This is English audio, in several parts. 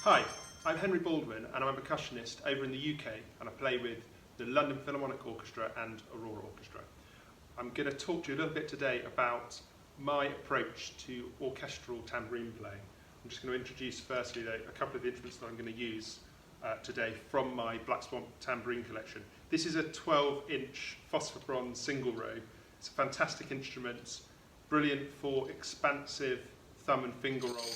Hi, I'm Henry Baldwin and I'm a percussionist over in the UK and I play with the London Philharmonic Orchestra and Aurora Orchestra. I'm going to talk to you a little bit today about my approach to orchestral tambourine playing. I'm just going to introduce firstly a couple of the instruments that I'm going to use today from my Black Swamp tambourine collection. This is a 12-inch phosphor bronze single row. It's a fantastic instrument, brilliant for expansive thumb and finger roll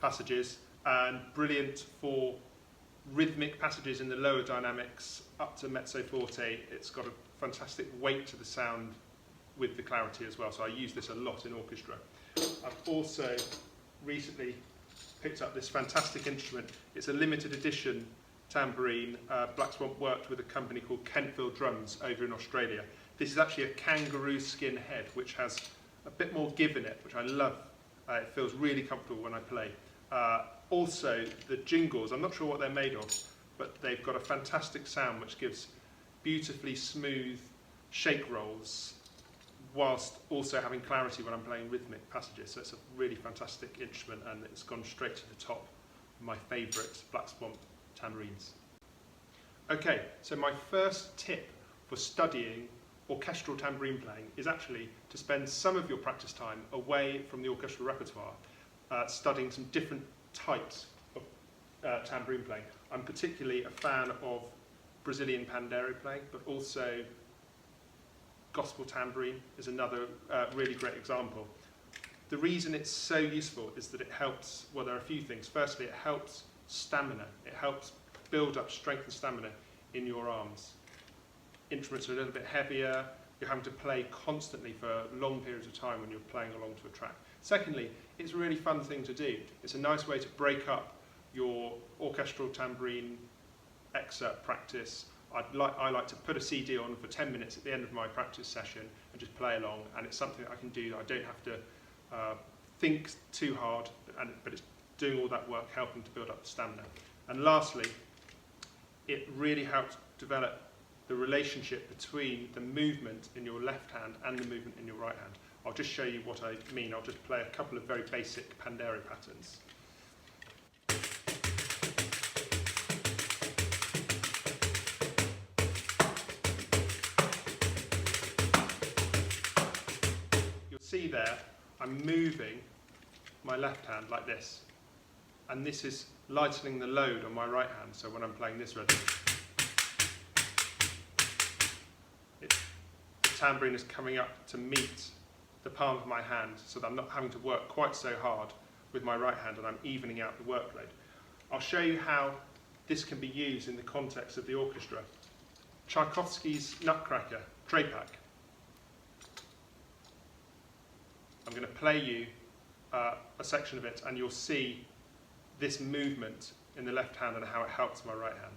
passages and brilliant for rhythmic passages in the lower dynamics up to mezzo forte. It's got a fantastic weight to the sound with the clarity as well, so I use this a lot in orchestra. I've also recently picked up this fantastic instrument. It's a limited edition tambourine. Black Swamp worked with a company called Kentville Drums over in Australia. This is actually a kangaroo skin head which has a bit more give in it, which I love. It feels really comfortable when I play. Also, the jingles, I'm not sure what they're made of, but they've got a fantastic sound which gives beautifully smooth shake rolls whilst also having clarity when I'm playing rhythmic passages. So it's a really fantastic instrument and it's gone straight to the top of my favourite Black Swamp tambourines. Okay, so my first tip for studying orchestral tambourine playing is actually to spend some of your practice time away from the orchestral repertoire, studying some different types of tambourine playing. I'm particularly a fan of Brazilian pandeiro playing, but also gospel tambourine is another really great example. The reason it's so useful is that it helps, well, there are a few things. Firstly, it helps stamina. It helps build up strength and stamina in your arms. Instruments are a little bit heavier, you're having to play constantly for long periods of time when you're playing along to a track. Secondly, it's a really fun thing to do. It's a nice way to break up your orchestral tambourine excerpt practice. I like to put a CD on for 10 minutes at the end of my practice session and just play along, and it's something I can do. I don't have to think too hard, but it's doing all that work, helping to build up the stamina. And lastly, it really helps develop the relationship between the movement in your left hand and the movement in your right hand. I'll just show you what I mean. I'll just play a couple of very basic pandeiro patterns. You'll see there, I'm moving my left hand like this, and this is lightening the load on my right hand, so when I'm playing this rhythm, the tambourine is coming up to meet the palm of my hand, so that I'm not having to work quite so hard with my right hand and I'm evening out the workload. I'll show you how this can be used in the context of the orchestra. Tchaikovsky's Nutcracker, Trepak. I'm going to play you a section of it and you'll see this movement in the left hand and how it helps my right hand.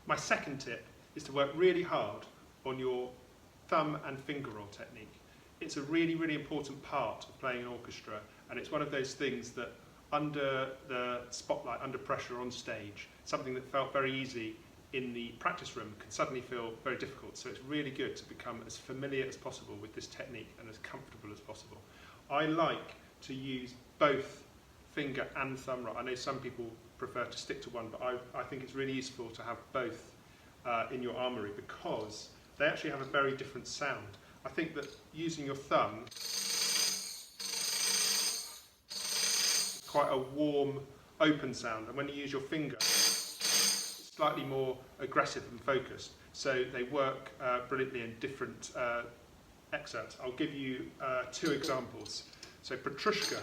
My second tip is to work really hard on your thumb and finger roll technique. It's a really, really important part of playing an orchestra, and it's one of those things that under the spotlight, under pressure on stage, something that felt very easy in the practice room can suddenly feel very difficult. So it's really good to become as familiar as possible with this technique and as comfortable as possible. I like to use both finger and thumb roll. I know some people prefer to stick to one, but I think it's really useful to have both in your armoury because they actually have a very different sound. I think that using your thumb, quite a warm, open sound, and when you use your finger, it's slightly more aggressive and focused. So they work brilliantly in different excerpts. I'll give you two examples. So Petrushka,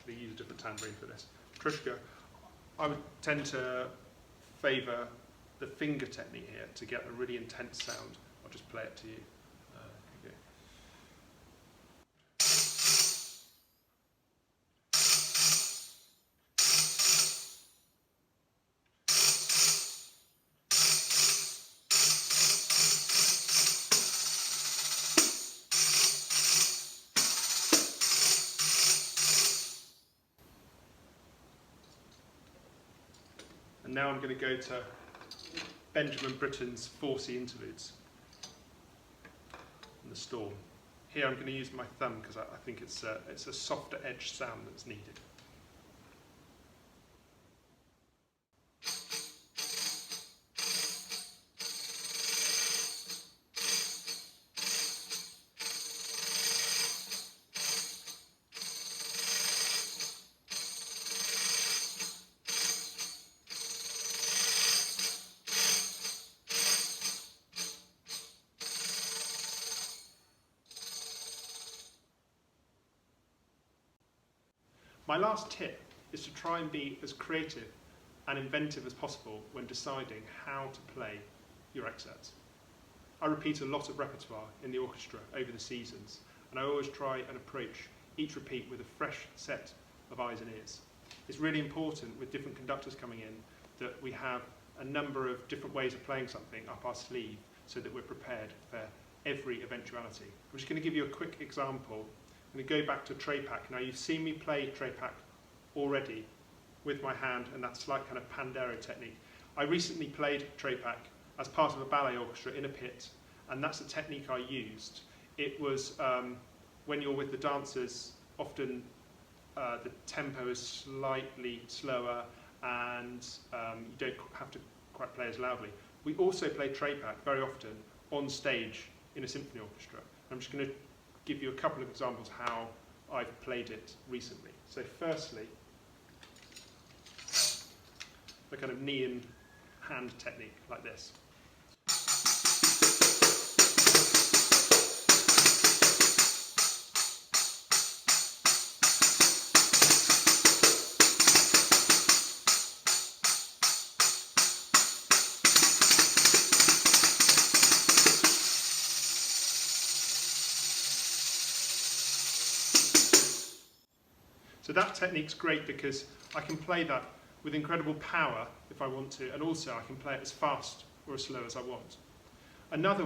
we use a different tambourine for this. Petrushka, I would tend to favour the finger technique here to get a really intense sound. I'll just play it to you. Okay. now I'm going to go to Benjamin Britten's 4C interludes and the Storm. Here I'm going to use my thumb because I think it's a softer edge sound that's needed. My last tip is to try and be as creative and inventive as possible when deciding how to play your excerpts. I repeat a lot of repertoire in the orchestra over the seasons, and I always try and approach each repeat with a fresh set of eyes and ears. It's really important with different conductors coming in that we have a number of different ways of playing something up our sleeve so that we're prepared for every eventuality. I'm just going to give you a quick example. I'm going to go back to Trepak. Now you've seen me play Trepak already with my hand and that slight kind of pandeiro technique. I recently played Trepak as part of a ballet orchestra in a pit, and that's the technique I used. It was when you're with the dancers, often the tempo is slightly slower and you don't have to quite play as loudly. We also play Trepak very often on stage in a symphony orchestra. I'm just going to give you a couple of examples how I've played it recently. So firstly, the kind of knee and hand technique like this. So that technique's great because I can play that with incredible power if I want to, and also I can play it as fast or as slow as I want. Another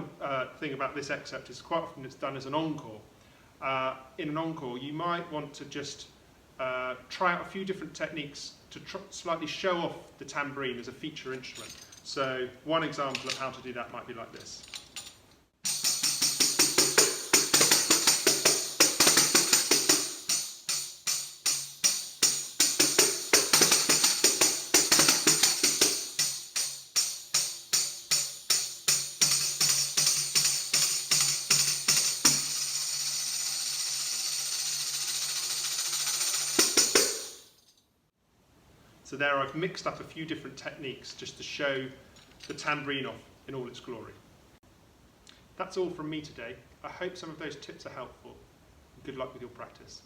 thing about this excerpt is quite often it's done as an encore. In an encore, you might want to just try out a few different techniques to slightly show off the tambourine as a feature instrument. So one example of how to do that might be like this. So there I've mixed up a few different techniques just to show the tambourine off in all its glory. That's all from me today. I hope some of those tips are helpful. Good luck with your practice.